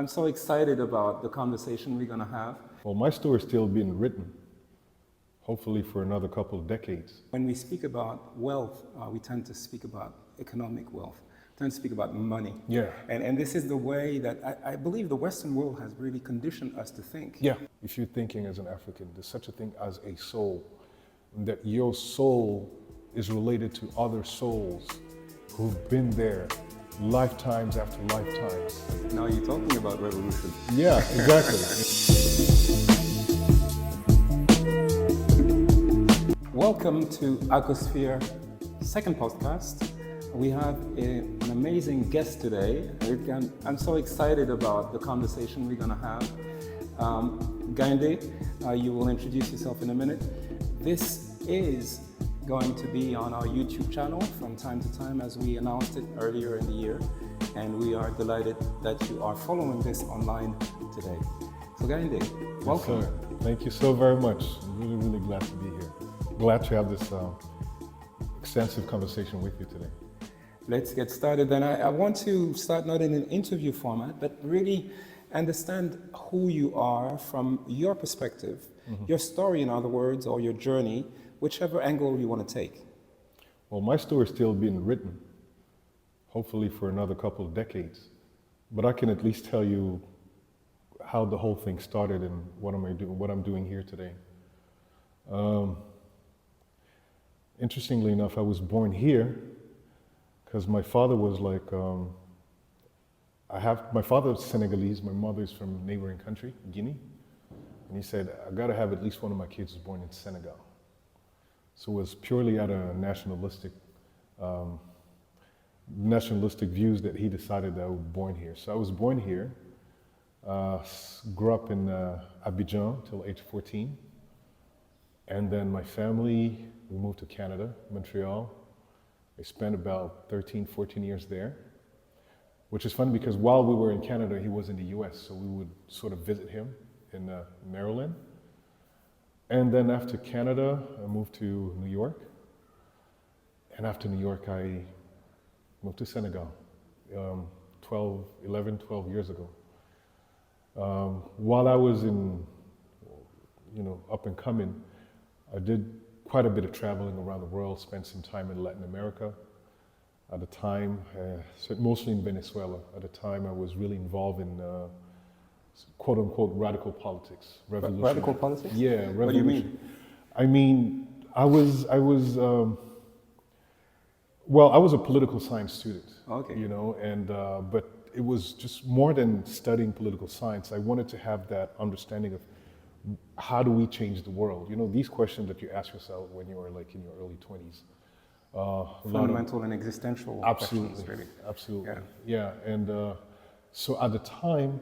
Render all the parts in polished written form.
I'm so excited about the conversation we're going to have. Well, my story is still being written, hopefully for another couple of decades. When we speak about wealth, we tend to speak about economic wealth, tend to speak about money. Yeah. And this is the way that I believe the Western world has really conditioned us to think. Yeah. If you're thinking as an African, there's such a thing as a soul, and that your soul is related to other souls who've been there lifetimes after lifetimes. Now you're talking about revolution. Yeah, exactly. Welcome to Acosphere second podcast. We have an amazing guest today. I'm so excited about the conversation we're going to have. Gaynde, you will introduce yourself in a minute. This is going to be on our YouTube channel from time to time, as we announced it earlier in the year, and we are delighted that you are following this online today. So Gaynde, welcome. Yes, sir. Thank you so very much. I'm really, really glad to be here. Glad to have this extensive conversation with you today. Let's get started then. I want to start not in an interview format, but really understand who you are from your perspective, your story, in other words, or your journey, whichever angle you want to take. Well, my story is still being written, hopefully for another couple of decades. But I can at least tell you how the whole thing started and what I'm doing here today. Interestingly enough, I was born here because my father was like, my father is Senegalese, my mother is from neighboring country, Guinea. And he said, I gotta have at least one of my kids born in Senegal. So it was purely out of nationalistic views that he decided that I was born here. So I was born here, grew up in Abidjan till age 14. And then my family, we moved to Canada, Montreal. I spent about 13, 14 years there, which is funny because while we were in Canada, he was in the US, so we would sort of visit him in Maryland. And then after Canada, I moved to New York. And after New York, I moved to Senegal 11, 12 years ago. While I was up and coming, I did quite a bit of traveling around the world, spent some time in Latin America. At the time, mostly in Venezuela. At the time, I was really involved in quote unquote radical politics, revolution. Radical politics? Yeah, revolution. What do you mean? I mean, I was a political science student. Okay. But it was just more than studying political science. I wanted to have that understanding of how do we change the world? These questions that you ask yourself when you were like in your early 20s. Fundamental and existential questions, really. Absolutely. Yeah. And so at the time,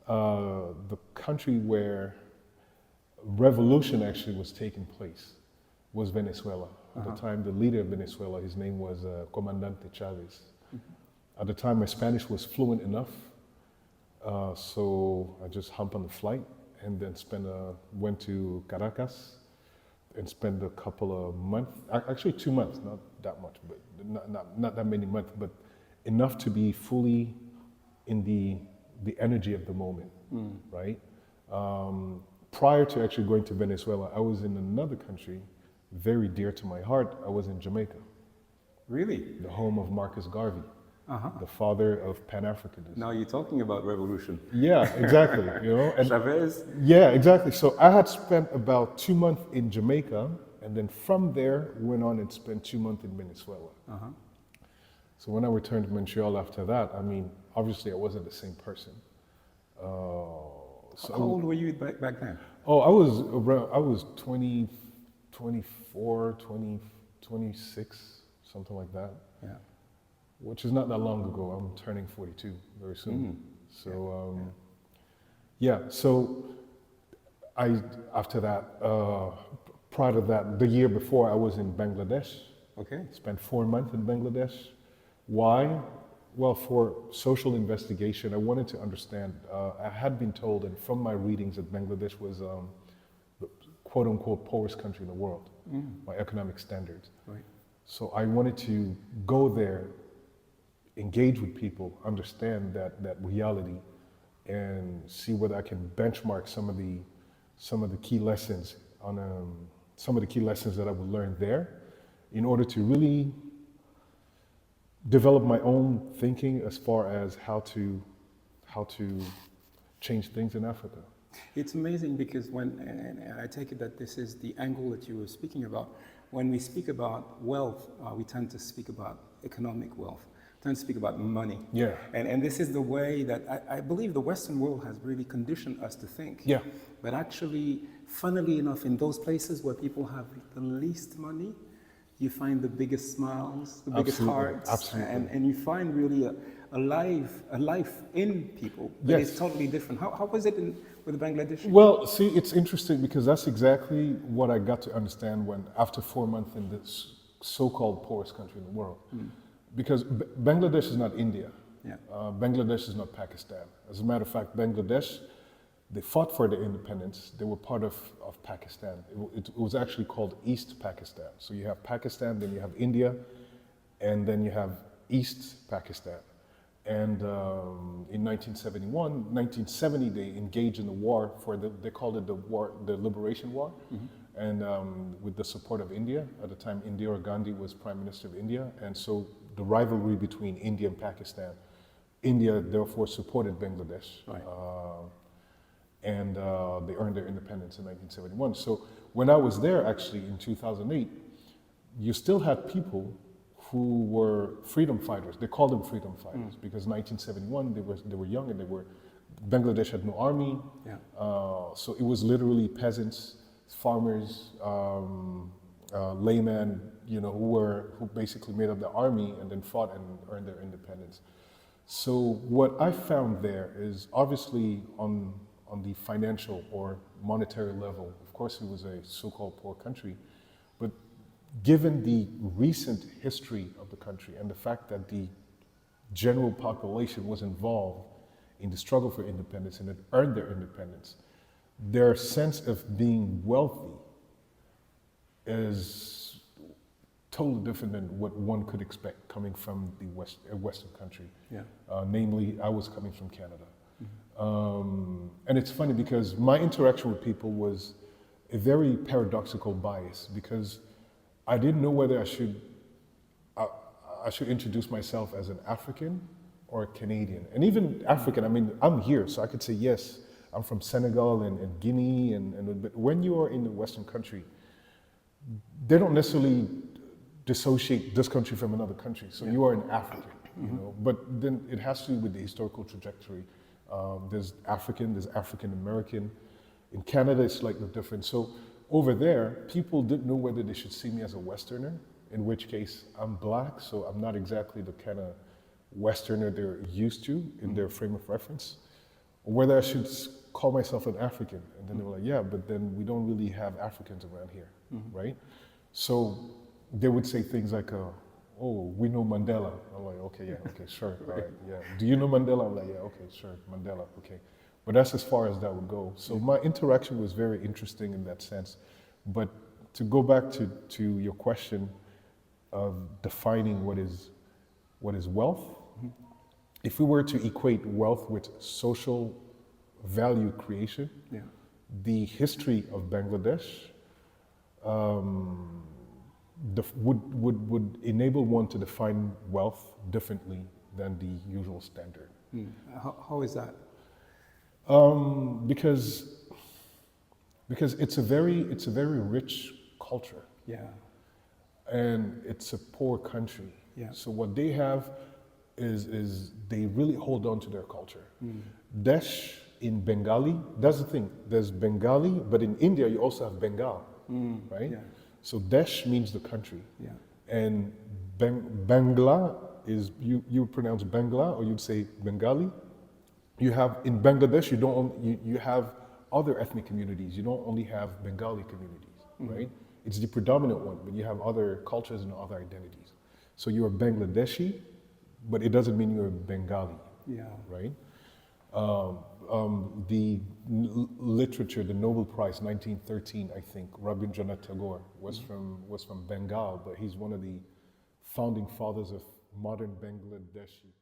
the country where revolution actually was taking place was Venezuela. At the time, the leader of Venezuela, his name was Comandante Chavez. At the time, my Spanish was fluent enough, so I just humped on the flight and then went to Caracas and spent a couple of months, actually 2 months, not that much, but not that many months, but enough to be fully in the energy of the moment, right? Prior to actually going to Venezuela, I was in another country very dear to my heart. I was in Jamaica. Really? The home of Marcus Garvey, the father of Pan-Africanism. Now you're talking about revolution. Yeah, exactly. And Chavez? yeah, exactly. So I had spent about 2 months in Jamaica, and then from there went on and spent 2 months in Venezuela. So when I returned to Montreal after that, I mean, obviously I wasn't the same person. How old were you back then? Oh, I was 20, 24, 20, 26, something like that. Yeah. Which is not that long ago. I'm turning 42 very soon. So, so after that, prior to that, the year before, I was in Bangladesh. Okay. Spent 4 months in Bangladesh. Why? Well, for social investigation, I wanted to understand. I had been told, and from my readings, that Bangladesh was the quote unquote poorest country in the world by economic standards. Right. So I wanted to go there, engage with people, understand that reality, and see whether I can benchmark some of the key lessons on some of the key lessons that I would learn there, in order to really develop my own thinking as far as how to change things in Africa. It's amazing because and I take it that this is the angle that you were speaking about. When we speak about wealth, we tend to speak about economic wealth, tend to speak about money. Yeah. And this is the way that I believe the Western world has really conditioned us to think. Yeah. But actually, funnily enough, in those places where people have the least money, you find the biggest smiles, the biggest hearts, Absolutely. and you find really a life in people that is totally different. How was it with the Bangladeshi? Well, see, it's interesting because that's exactly what I got to understand when, after 4 months in this so-called poorest country in the world. Because Bangladesh is not India. Yeah. Bangladesh is not Pakistan. As a matter of fact, Bangladesh, they fought for their independence. They were part of Pakistan. It was actually called East Pakistan. So you have Pakistan, then you have India, and then you have East Pakistan. And in 1970, they engaged in the war they called it the Liberation War. And with the support of India. At the time, Indira Gandhi was Prime Minister of India. And so the rivalry between India and Pakistan, India therefore supported Bangladesh. Right. And they earned their independence in 1971. So when I was there, actually, in 2008, you still had people who were freedom fighters. They called them freedom fighters because 1971 they were young and Bangladesh had no army. Yeah. So it was literally peasants, farmers, laymen, who basically made up the army and then fought and earned their independence. So what I found there is, obviously on the financial or monetary level, of course it was a so-called poor country, but given the recent history of the country and the fact that the general population was involved in the struggle for independence and had earned their independence, their sense of being wealthy is totally different than what one could expect coming from the Western country. Yeah. Namely, I was coming from Canada. And it's funny because my interaction with people was a very paradoxical bias, because I didn't know whether I should introduce myself as an African or a Canadian. And even African, I mean, I'm here, so I could say, yes, I'm from Senegal and Guinea, but when you are in the Western country, they don't necessarily dissociate this country from another country. So you are an African, but then it has to do with the historical trajectory. There's African American. In Canada, it's slightly different. So over there, people didn't know whether they should see me as a Westerner, in which case I'm black, so I'm not exactly the kind of Westerner they're used to in their frame of reference, or whether I should call myself an African. And then they were like, yeah, but then we don't really have Africans around here, right? So they would say things like, oh, we know Mandela. I'm like, okay, yeah, okay, sure, all right, yeah. Do you know Mandela? I'm like, yeah, okay, sure, Mandela, okay. But that's as far as that would go. So my interaction was very interesting in that sense. But to go back to your question of defining what is wealth, if we were to equate wealth with social value creation, the history of Bangladesh would enable one to define wealth differently than the usual standard. How is that? Because it's a very rich culture. Yeah. And it's a poor country. Yeah. So what they have is they really hold on to their culture. Desh in Bengali, that's the thing. There's Bengali, but in India you also have Bengal, right? Yeah. So Desh means the country. Yeah. And Bangla is, you pronounce Bangla or you'd say Bengali. You have, in Bangladesh, you have other ethnic communities. You don't only have Bengali communities, right? It's the predominant one, but you have other cultures and other identities. So you're Bangladeshi, but it doesn't mean you're Bengali, right? The literature, the Nobel Prize, 1913, I think, Rabindranath Tagore was from Bengal, but he's one of the founding fathers of modern Bangladeshi